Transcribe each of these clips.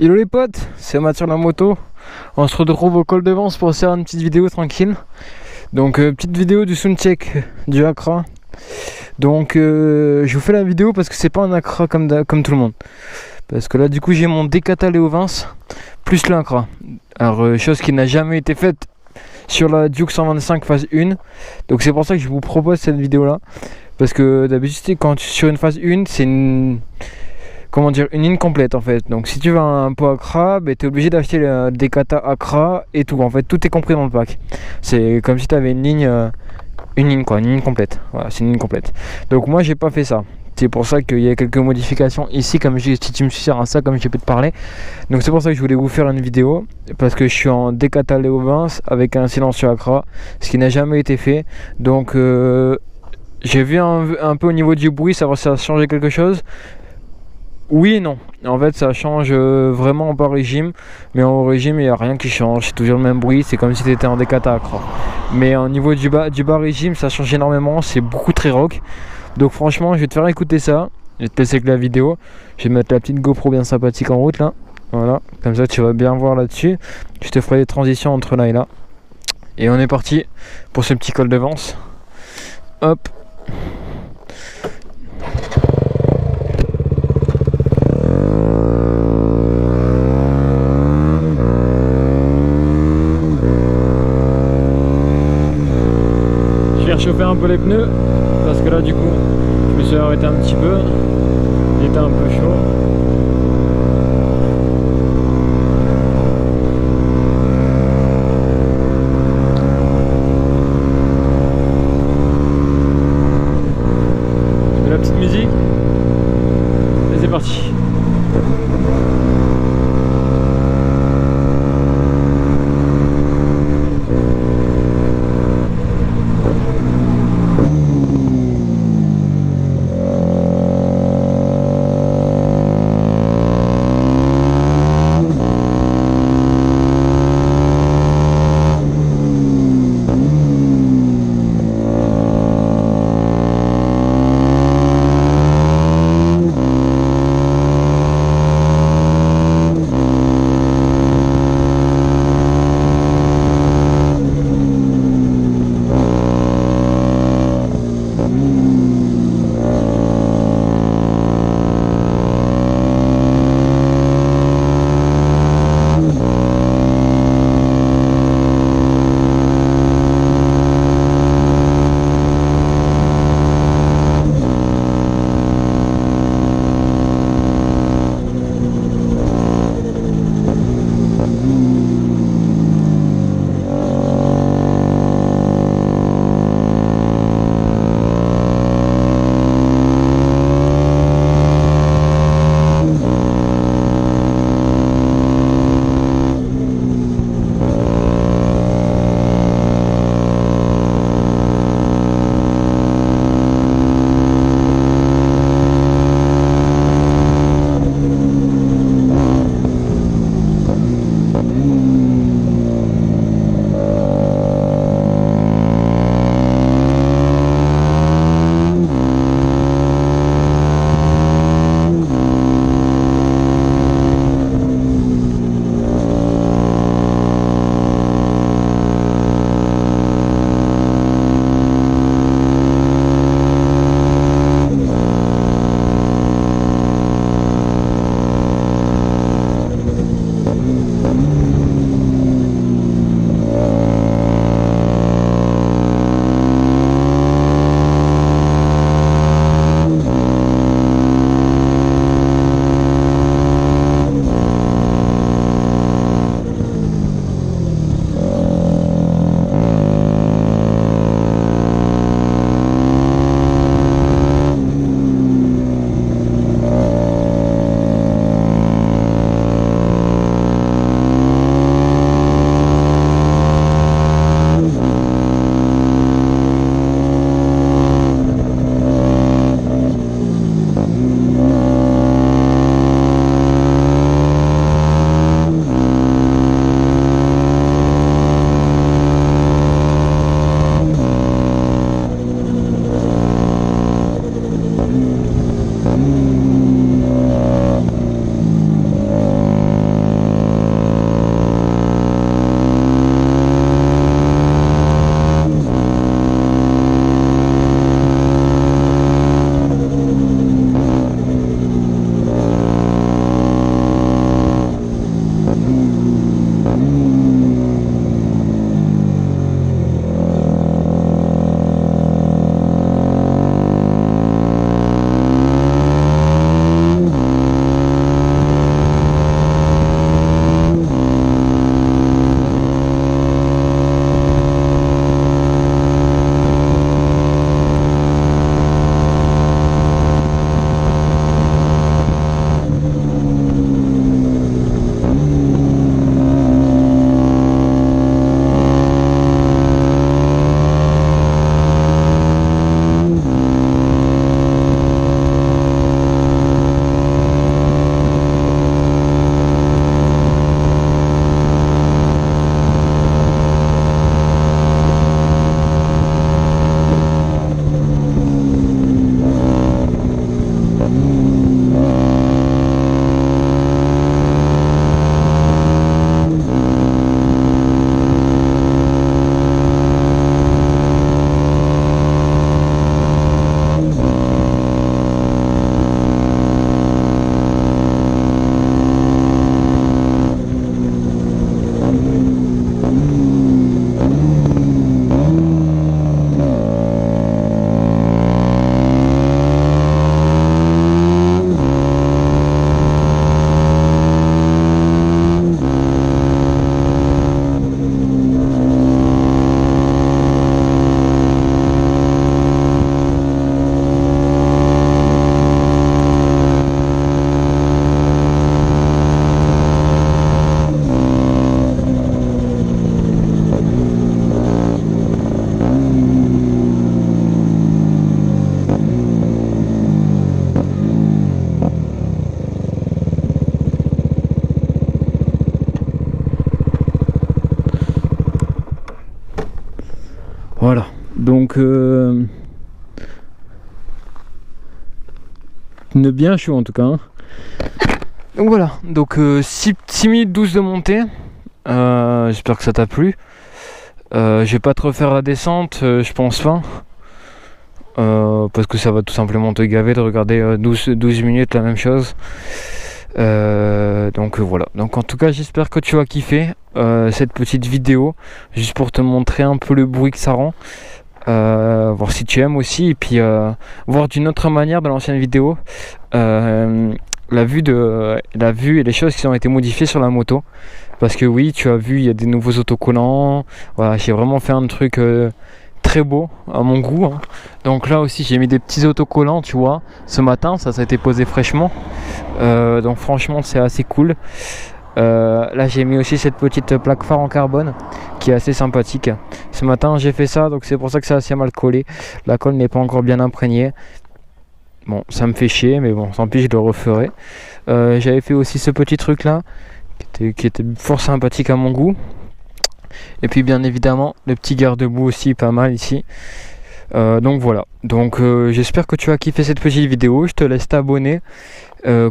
Hello les potes, c'est Mathieu la moto. On se retrouve au col de Vence pour faire une petite vidéo tranquille. Donc petite vidéo du soundcheck du Accra. Donc je vous fais la vidéo parce que c'est pas un Accra comme tout le monde. Parce que là du coup j'ai mon Decata Léo Vince plus l'Accra. Alors chose qui n'a jamais été faite sur la Duke 125 phase 1. Donc c'est pour ça que je vous propose cette vidéo là. Parce que d'habitude quand sur une phase 1 c'est une ligne complète en fait. Donc si tu veux un pot Accra, tu es obligé d'acheter le Decata Accra et tout. En fait tout est compris dans le pack. C'est comme si tu avais une ligne complète. Voilà, c'est une ligne complète. Donc moi j'ai pas fait ça. C'est pour ça qu'il y a quelques modifications ici, comme si tu me sers à ça, comme j'ai pu te parler. Donc c'est pour ça que je voulais vous faire une vidéo, parce que je suis en Decata Léo Vince avec un silencieux Accra, ce qui n'a jamais été fait. Donc j'ai vu un peu au niveau du bruit, savoir si ça a changé quelque chose. Oui et non, en fait ça change vraiment en bas régime, mais en haut régime il n'y a rien qui change, c'est toujours le même bruit, c'est comme si tu étais en Decata Accra. Mais au niveau du bas régime ça change énormément, c'est beaucoup très rock. Donc franchement je vais te faire écouter ça, je vais te laisser avec la vidéo, je vais mettre la petite GoPro bien sympathique en route là, voilà, comme ça tu vas bien voir là-dessus, je te ferai des transitions entre là et là. Et on est parti pour ce petit col de Vence, hop. Chauffer un peu les pneus parce que là du coup je me suis arrêté un petit peu, il était un peu chaud. Je mets la petite musique et c'est parti. Voilà, donc bien chaud en tout cas, hein. Donc voilà, donc 6 minutes 12 de montée. J'espère que ça t'a plu. Je vais pas te refaire la descente, je pense pas. Parce que ça va tout simplement te gaver de regarder 12 minutes la même chose. Donc voilà, donc en tout cas j'espère que tu vas kiffer cette petite vidéo, juste pour te montrer un peu le bruit que ça rend, voir si tu aimes aussi, et puis voir d'une autre manière de l'ancienne vidéo la vue et les choses qui ont été modifiées sur la moto. Parce que oui, tu as vu, il y a des nouveaux autocollants. Voilà, j'ai vraiment fait un truc très beau à mon goût, hein. Donc là aussi j'ai mis des petits autocollants, tu vois, ce matin, ça a été posé fraîchement, donc franchement c'est assez cool. Là j'ai mis aussi cette petite plaque phare en carbone qui est assez sympathique. Ce matin j'ai fait ça, donc c'est pour ça que c'est assez mal collé, la colle n'est pas encore bien imprégnée. Bon, ça me fait chier, mais bon, tant pis, je le referai. J'avais fait aussi ce petit truc là qui était fort sympathique à mon goût. Et puis bien évidemment le petit garde-boue aussi pas mal ici. Donc voilà, donc j'espère que tu as kiffé cette petite vidéo. Je te laisse t'abonner,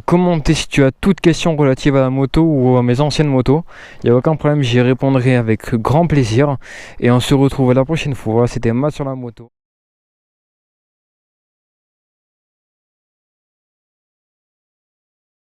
commenter si tu as toute question relative à la moto ou à mes anciennes motos. Il n'y a aucun problème, j'y répondrai avec grand plaisir. Et on se retrouve la prochaine fois. C'était Matt sur la moto.